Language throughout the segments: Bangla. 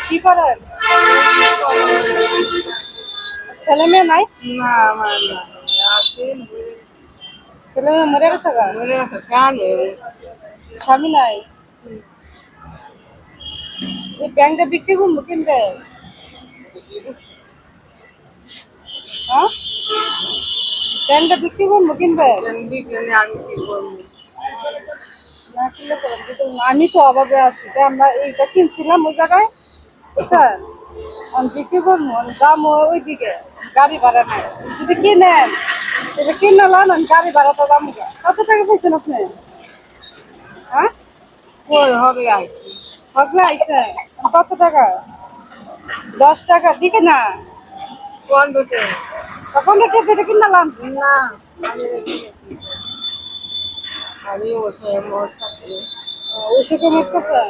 কি করেন? ছেলে মেয়ে নাই? না আমার না আছে ছেলে মেয়ে মরে গেছে গা? মনে আছে শানে স্বামী নাই? এই ব্যাংকটা বিক্রি করবো কিনবে? হ্যাঁ, ব্যাংকটা বিক্রি করবো কিনবে? বিকেলে আমি কি করবো না কিনলে করেন, কিন্তু আমি তো অভাবে আছি, তাই আমরা এইটা কিনছিলাম ওই জায়গায়, বুঝছেন? আমি বিক্রি করবো, দাম ওইদিকে, গাড়ি ভাড়া নাই। যদি কিনেন তাহলে কিনে লান, গাড়ি ভাড়াটা দাম কত টাকা পাইছেন আপনি? হ্যাঁ, কই হবে আইছি হবে আইসে কত টাকা? 10 টাকা দিকে না, কোন দুটো তখন এটা কিনে লান। না আমি ওসে মোর থাকি ওষুধে মুখতেছে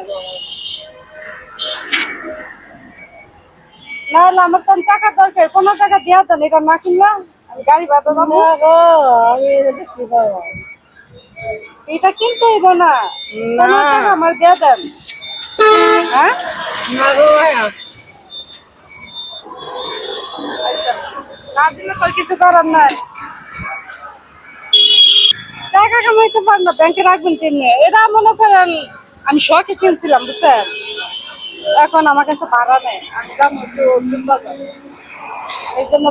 না হলে আমার তো টাকা দরকার, 15 টাকা দিয়া দেন, এটা না কিনলাম আমি গাড়ি ভাড়া দাম। না গো আমি এটা কি করবো এটা কিনতে হইব না, না 15 টাকা আমার দিয়া দেন। হ্যাঁ, না গো ভাইয়া আচ্ছা, না দিলে তোর কিছু করার নাই। টাকা কামাইতে পার না, ব্যাংকে রাখবেন কিনে? এটা মনে করেন আমি শখে কিনছিলাম, বুঝছেন? এখন আমার কাছে ভাড়া নেই, আমি দাম একটু বাজার, এই জন্য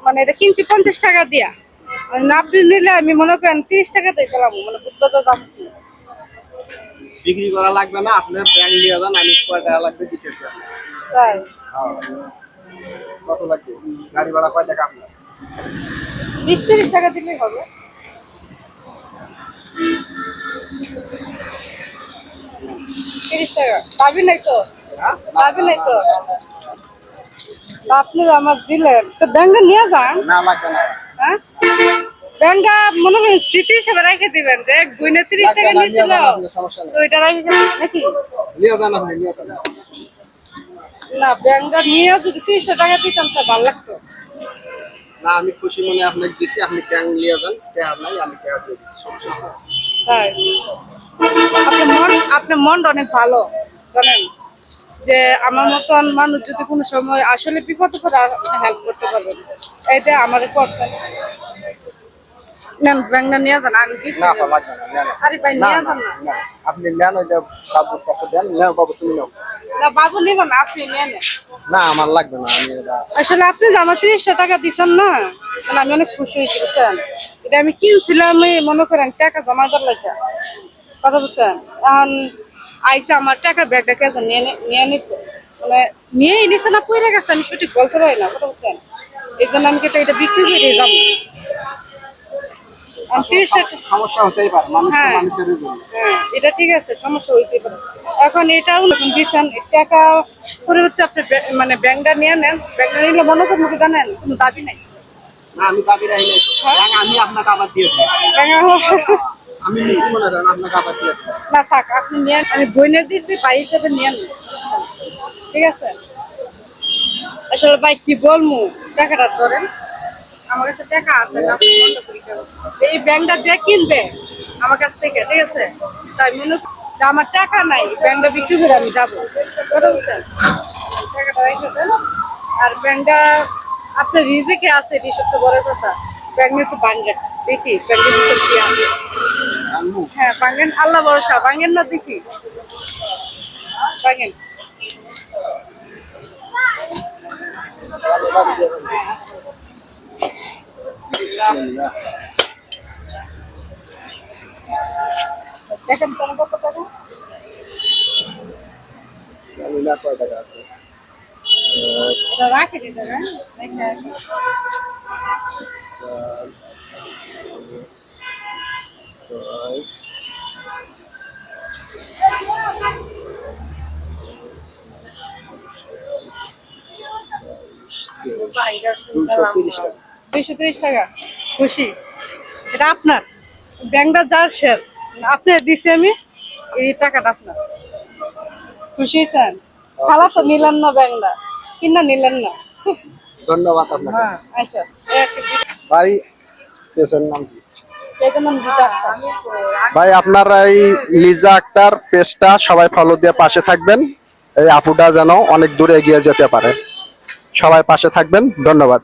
মানে এটা কিনছি 50 টাকা দিয়া। আর না আপনি নিলে আমি মনে করেন 30 টাকা দিয়ে গেলাম, মানে বুধবাজার দাম কি। বিক্রি করা লাগবে না, আপনার ব্যাংক নিয়ে যান, আমি কয় টাকা লাগবে দিতেছি আপনার। তাই কত লাগবে? গাড়ি ভাড়া কয় টাকা আপনার? 20-30 টাকা দিলেই হবে। 30 টাকা পাবি নাই তো? হ্যাঁ? পাবি নাই তো? আপনি আমার দিলেন তো, ব্যাংকে নিয়ে যান। না লাগবে না। হ্যাঁ, ব্যাংকটা মনে করেন স্মৃতি হিসেবে রেখে দিবেন, যে গুইনে 30 টাকা লাগবে না, নিয়ে নিয়েছিল, যান আপনি, সমস্যা তো নেই। এটা রেখে দিবেন নাকি? নিয়ে যান আপনি, নিয়ে যান। না, ব্যাংকটা নিয়ে যদি 300 টাকা দিতাম তো ভালো লাগতো। না, আমি খুশি মনে আপনাকে দিছি, আপনি ব্যাংক নিয়ে যান, টাকা নাই আমি টাকা দিয়ে দিচ্ছি, সমস্যা আছে? তাই আপনার মনটা অনেক ভালো, জানেন? যে আমার মতন মানুষ যদি কোনো সময় আসলে বিপদে পড়ে আপনি হেল্প করতে পারবেন, এই যে আমার করছেন। নেন, ব্যাংকটা নিয়ে যান, আমি দিচ্ছি। না আপা, লাগবে না, নেন। আরে ভাই না নিয়ে না যান না। না, আপনি নেন, ওই যে বাবুর কাছে দেন, নেও বাবু, তুমি নাও। না বাবু নিব না, আপনি নিয়ে নেন। না আমার লাগবে না, আমি এটা আসলে আপনি যে আমার 30 টাকা দিচ্ছেন না, মানে আমি অনেক খুশি হয়েছি, বুঝছেন? এটা আমি কিনছিলাম এই মনে করেন টাকা জমা দেওয়ার লাগে, কথা বুঝছেন? এখন আইসা আমার টাকা ব্যাগটা কে যেন নিয়ে নিছে, মানে নিয়েই নিছে না পড়ে গেছে, আমি সঠিক বলতে পারি না, কথা বুঝছেন? এই জন্য আমি কিন্তু এটা বিক্রি করে যাবো। আমি 30 টাকা, সমস্যা হতেই পারে, মানুষ তো হ্যাঁ মানুষের জন্য। হ্যাঁ, এটা ঠিক আছে, সমস্যা হইতে পারে। এখন এটাও যখন দিচ্ছেন টাকা পরিবর্তে আপনি মানে ব্যাংকটা নিয়ে নেন, ব্যাংকটা নিলে মনে করুন কি জানেন, কোনো দাবি নাই। না আমি দাবি রাখি নাই তো। ব্যাংক আমি আপনাকে আবার দিয়ে দেবো। আমি নিচ্ছি মনে করেন, আপনাকে আবার দিয়ে দেবো। না থাক, আপনি নিয়ে, আমি বইনে দিয়েছি ভাই হিসেবে নিয়ে নেন, ঠিক আছে? আসলে ভাই কি বলবো, টাকাটা ধরেন, আমার কাছে টাকা আছে না, আপনি বন্ধ করে দেবেন। এই ব্যাংকটা যে কিনবে আমার কাছ থেকে, ঠিক আছে? তাই মনে করি যে আমার টাকা নাই, ব্যাংকটা বিক্রি করে আমি যাবো, কথা বুঝছেন? টাকাটা রেখে দেন। আর ব্যাংকটা আপনার রিজেকে আছে, এটি সবচেয়ে বড় কথা। ব্যাংকে একটু বাঙ্গেন, দেখি ব্যাংকের ভিতর কি আছে। আনবো? হ্যাঁ বাঙ্গেন, আল্লাহ ভরসা, বাঙ্গেন না, দেখি বাঙ্গেন। বিসমিল্লাহ। দেখেন তো কত টাকা। জানি না কয় টাকা আছে। এটা রাখে দিতে না, রেখে আসি। 4, 5, 6, বাইরে 230 টাকা। 230 টাকা, খুশি? এটা আপনার ব্যাংকটা যার শেয়ার, আপনি দিছি আমি, এই টাকাটা আপনার। খুশি হয়েছেন? খালা তো নিলেন না ব্যাংকটা, কিনা নিলেন না। ধন্যবাদ আপনাকে। আচ্ছা, ভাই পেশেন্ট নাম কি? এটার নাম রিজা আক্তার। ভাই আপনার এই লিজা আক্তার পেজটা সবাই ফলো দিয়ে পাশে থাকবেন এই আপুটা যেন অনেক দূরে এগিয়ে যেতে পারে। সবাই পাশে থাকবেন, ধন্যবাদ।